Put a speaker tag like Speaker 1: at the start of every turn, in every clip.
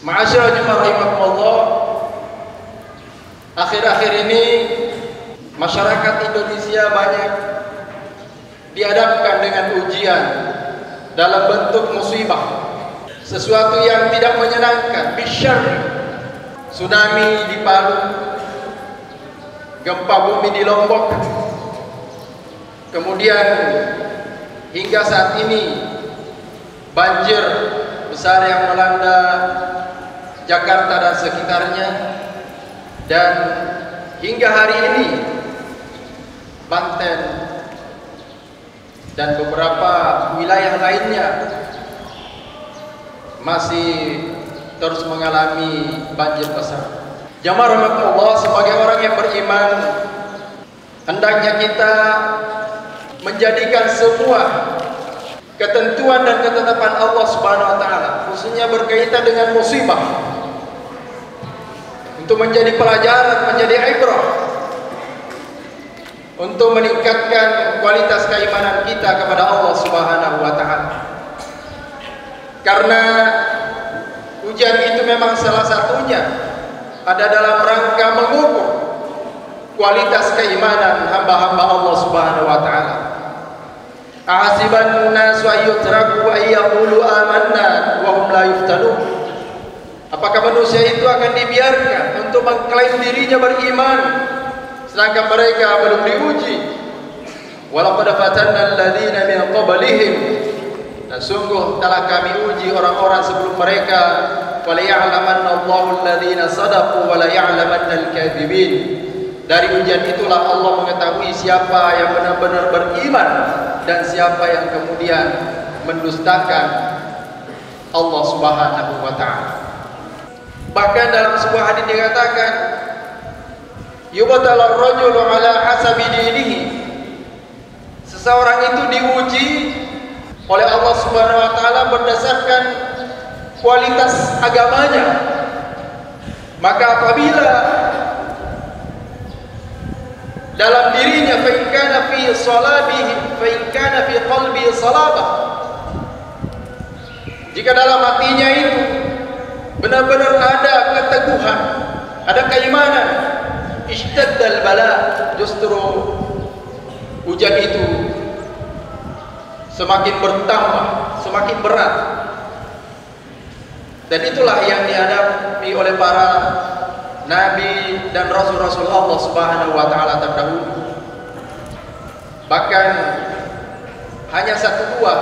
Speaker 1: Ma'asyiral jemaah rahimakumullah, akhir-akhir ini masyarakat Indonesia banyak dihadapkan dengan ujian dalam bentuk musibah, sesuatu yang tidak menyenangkan, bisyarr. Tsunami di Palu, gempa bumi di Lombok, kemudian hingga saat ini banjir besar yang melanda Jakarta dan sekitarnya, dan hingga hari ini Banten dan beberapa wilayah lainnya masih terus mengalami banjir besar. Jamaah rahmatullah, sebagai orang yang beriman, hendaknya kita menjadikan semua ketentuan dan ketetapan Allah Subhanahu wa taala, khususnya berkaitan dengan musibah, untuk menjadi pelajaran, menjadi ibrah, untuk meningkatkan kualitas keimanan kita kepada Allah Subhanahu wa taala. Karena ujian itu memang salah satunya ada dalam rangka mengukur kualitas keimanan hamba-hamba Allah Subhanahu wa taala. Ahasiban nasu ayyutraku ayyaqulu amanna wa hum la yuftanun. Apakah manusia itu akan dibiarkan untuk mengklaim dirinya beriman sedangkan mereka belum diuji? Walaqad fatanna alladziina min qablihim, dan sungguh telah kami uji orang-orang sebelum mereka. Waliya'lamanna Allahu alladziina shadaqu wa la ya'lamanna al-kadzibin. Dari ujian itulah Allah mengetahui siapa yang benar-benar beriman dan siapa yang kemudian mendustakan Allah Subhanahu wa taala. Bahkan dalam sebuah hadis dikatakan, yubtalar rajulu ala hasabi dinihi. Seseorang itu diuji oleh Allah Subhanahu wa taala berdasarkan kualitas agamanya. Maka apabila dalam dirinya fa in kana fi salabihi fa in kana fi qalbi salabah, jika dalam hatinya itu benar-benar ada keteguhan, ada keimanan, ishtaddal bala, justru ujian itu semakin bertambah, semakin berat. Dan itulah yang dihadapi oleh para nabi dan rasul-rasul Allah Subhanahu wa taala terdahulu. Bahkan hanya satu dua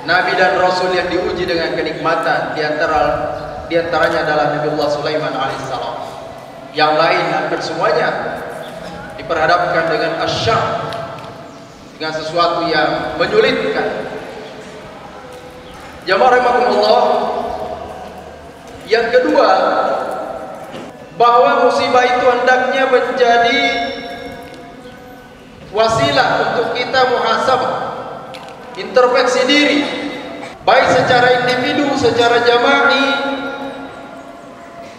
Speaker 1: nabi dan rasul yang diuji dengan kenikmatan, diantaranya adalah Nabiullah Sulaiman alaihissalam. Yang lain hampir semuanya diperhadapkan dengan asyam, dengan sesuatu yang menyulitkan. Jamaah rahimakumullah, yang kedua, bahwa musibah itu hendaknya menjadi wasilah untuk kita muhasabah, introspeksi diri, baik secara individu, secara jama'i,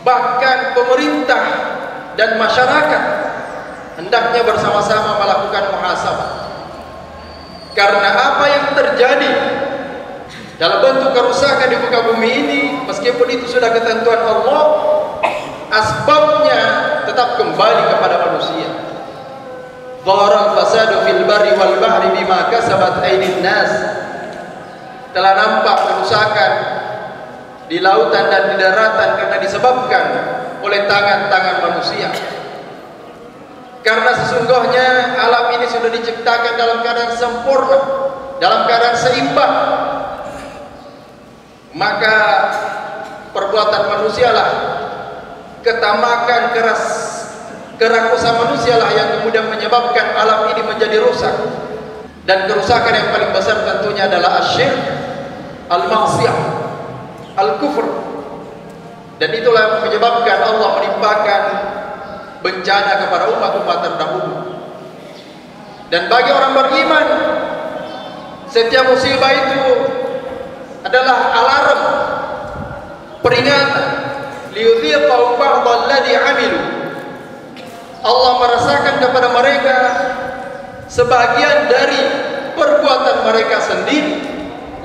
Speaker 1: bahkan pemerintah dan masyarakat hendaknya bersama-sama melakukan muhasabah. Karena apa yang terjadi dalam bentuk kerusakan di muka bumi ini, meskipun itu sudah ketentuan Allah, asbabnya tetap kembali kepada manusia. Dhaharal fasadu fil barri wal bahri bima kasabat aydin nas. Telah nampak kerusakan di lautan dan di daratan karena disebabkan oleh tangan-tangan manusia. Karena sesungguhnya alam ini sudah diciptakan dalam keadaan sempurna, dalam keadaan seimbang. Maka perbuatan manusialah, ketamakan, kerakusan manusialah yang kemudian menyebabkan alam ini menjadi rusak. Dan kerusakan yang paling besar tentunya adalah asyirk, al-ma'siyah, al-kufr. Dan itulah yang menyebabkan Allah menimpakan bencana kepada umat-umat terdahulu. Dan bagi orang beriman, setiap musibah itu adalah alarm, peringatan, liyudhiqahum ba'dha alladhi 'amilu. Allah merasakan kepada mereka sebagian dari perbuatan mereka sendiri,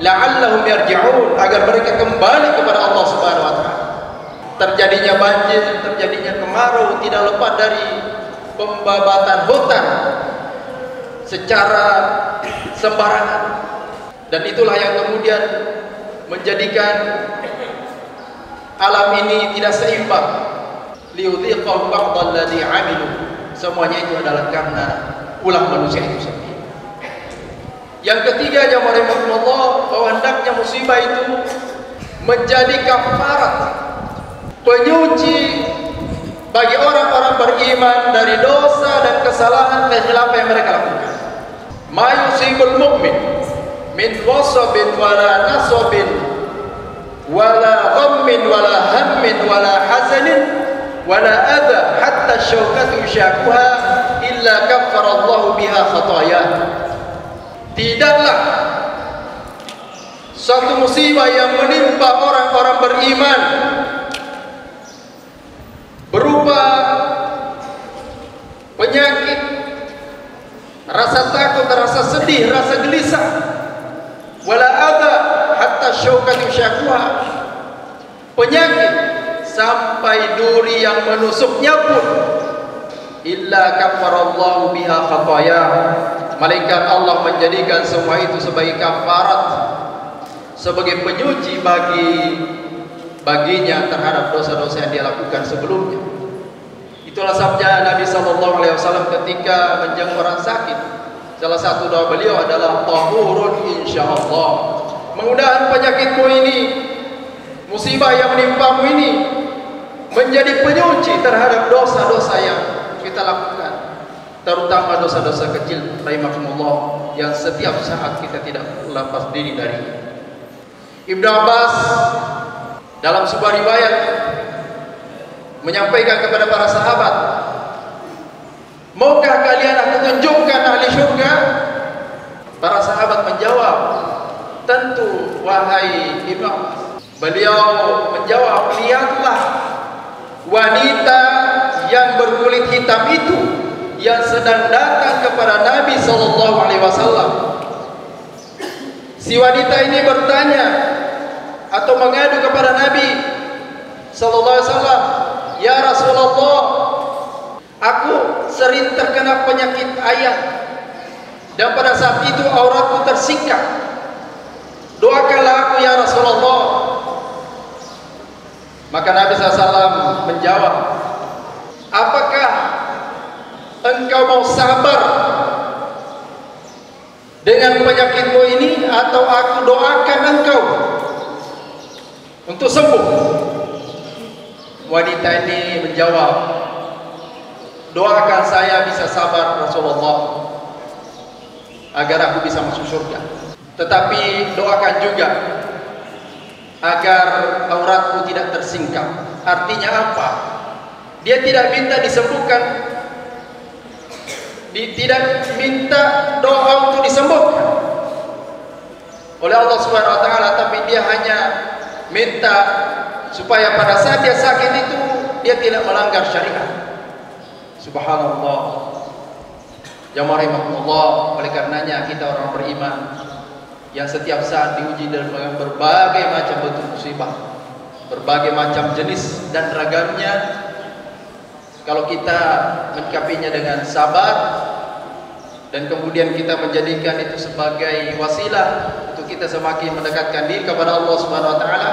Speaker 1: la'allahum yarji'un, agar mereka kembali kepada Allah Subhanahu wa taala. terjadinya banjir, terjadinya kemarau tidak lepas dari pembabatan hutan secara sembarangan. Dan itulah yang kemudian menjadikan alam ini tidak seimbang. Liyudhiqahum ba'dal ladzi 'amilu. Semuanya itu adalah karena ulah manusia itu sendiri. Yang ketiga, jamaah rahimakumullah, bahwa hendaknya musibah itu menjadi kafarat, penyuci bagi orang-orang beriman dari dosa dan kesalahan kekhilafan yang mereka lakukan. Ma yusibul mu'min min wasabin wala nasabin wala ghammin wala hammin wala hazanin wala adha hatta syaukatu yushakuha illa kaffara Allahu biha khatayah. Tidaklah suatu musibah yang menimpa orang-orang beriman berupa penyakit, rasa takut, rasa sedih, rasa gelisah, wala adha hatta syaukatu yushakuha, penyakit sampai duri yang menusuknya pun, illa kafarallahu biha khatayah, malaikat Allah menjadikan semua itu sebagai kafarat, sebagai penyuci baginya terhadap dosa-dosa yang dia lakukan sebelumnya. Itulah sabda Nabi SAW ketika menjenguk orang sakit. Salah satu doa beliau adalah tahurun insyaallah. Mudah-mudahan penyakitmu ini, musibah yang menimpamu ini, menjadi penyuci terhadap dosa-dosa yang kita lakukan, terutama dosa-dosa kecil rahimakumullah yang setiap saat kita tidak lepas diri dari. Ibnu Abbas dalam sebuah riwayat menyampaikan kepada para sahabat, maukah kalian aku tunjukkan ahli syurga? Para sahabat menjawab, tentu wahai Ibnu Abbas. Beliau menjawab, lihatlah wanita yang berkulit hitam itu yang sedang datang kepada Nabi SAW. Si wanita ini bertanya atau mengadu kepada Nabi SAW, ya Rasulullah, aku sering terkena penyakit ayam dan pada saat itu auratku tersingkap. Doakanlah aku ya Rasulullah. Maka Nabi SAW menjawab, apakah engkau mau sabar dengan penyakitmu ini atau aku doakan engkau untuk sembuh? Wanita ini menjawab, doakan saya bisa sabar Rasulullah agar aku bisa masuk surga. Tetapi doakan juga agar auratku tidak tersingkap. Artinya apa? Dia tidak minta disembuhkan, tidak minta doa untuk disembuhkan oleh Allah Subhanahu wa taala, tapi dia hanya minta supaya pada saat dia sakit itu dia tidak melanggar syariat. Subhanallah. Jamaah rahimakumullah, oleh karenanya kita orang beriman yang setiap saat diuji dengan berbagai macam bentuk musibah, berbagai macam jenis dan ragamnya, kalau kita menyikapinya dengan sabar dan kemudian kita menjadikan itu sebagai wasilah untuk kita semakin mendekatkan diri kepada Allah Subhanahu wa taala,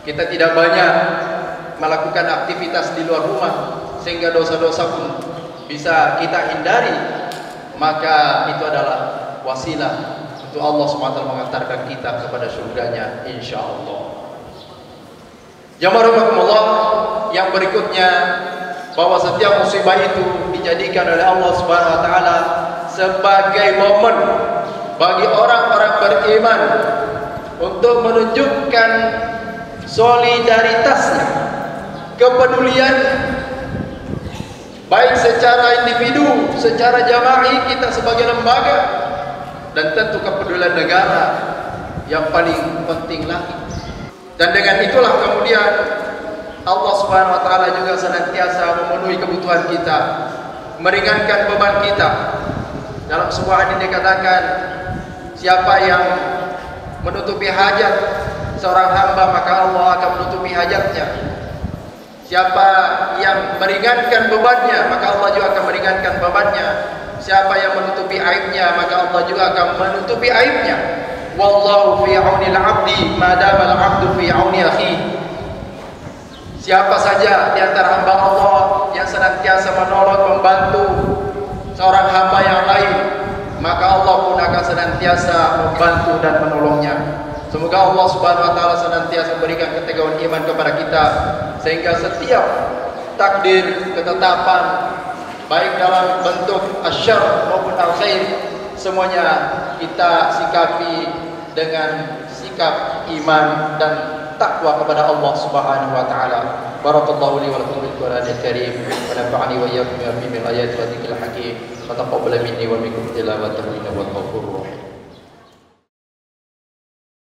Speaker 1: kita tidak banyak melakukan aktivitas di luar rumah sehingga dosa-dosa pun bisa kita hindari, maka itu adalah wasilah untuk Allah SWT mengantarkan kita kepada surganya insyaallah. Jamaah rahimakumullah, yang berikutnya, bahwa setiap musibah itu dijadikan oleh Allah Subhanahu wa taala sebagai momen bagi orang-orang beriman untuk menunjukkan solidaritasnya, kepeduliannya, baik secara individu, secara jama'i kita sebagai lembaga, dan tentu kepedulian negara yang paling penting lagi. Dan dengan itulah kemudian Allah Subhanahu wa taala juga senantiasa memenuhi kebutuhan kita, meringankan beban kita. Dalam sebuah hadis dikatakan, siapa yang menutupi hajat seorang hamba, maka Allah akan menutupi hajatnya. Siapa yang meringankan bebannya, maka Allah juga akan meringankan bebannya. Siapa yang menutupi aibnya, maka Allah juga akan menutupi aibnya. Wallahu fi aunil 'abdi ma dama al-'abdu fi auni akhihi. Siapa saja di antara hamba Allah yang senantiasa menolong, membantu seorang hamba yang lain, maka Allah pun akan senantiasa membantu dan menolongnya. Semoga Allah Subhanahu wa taala senantiasa memberikan keteguhan iman kepada kita, sehingga setiap takdir, ketetapan, baik dalam bentuk asyar maupun al-khair, semuanya kita sikapi dengan sikap iman dan takwa kepada Allah Subhanahu wa taala. Barakallahu li wa lakum bil Qur'anil Karim wa nafa'ani wa iyyakum bi ayati wa dhikril hakim. Wa taqabbal minni wa minkum tilawatahu innahu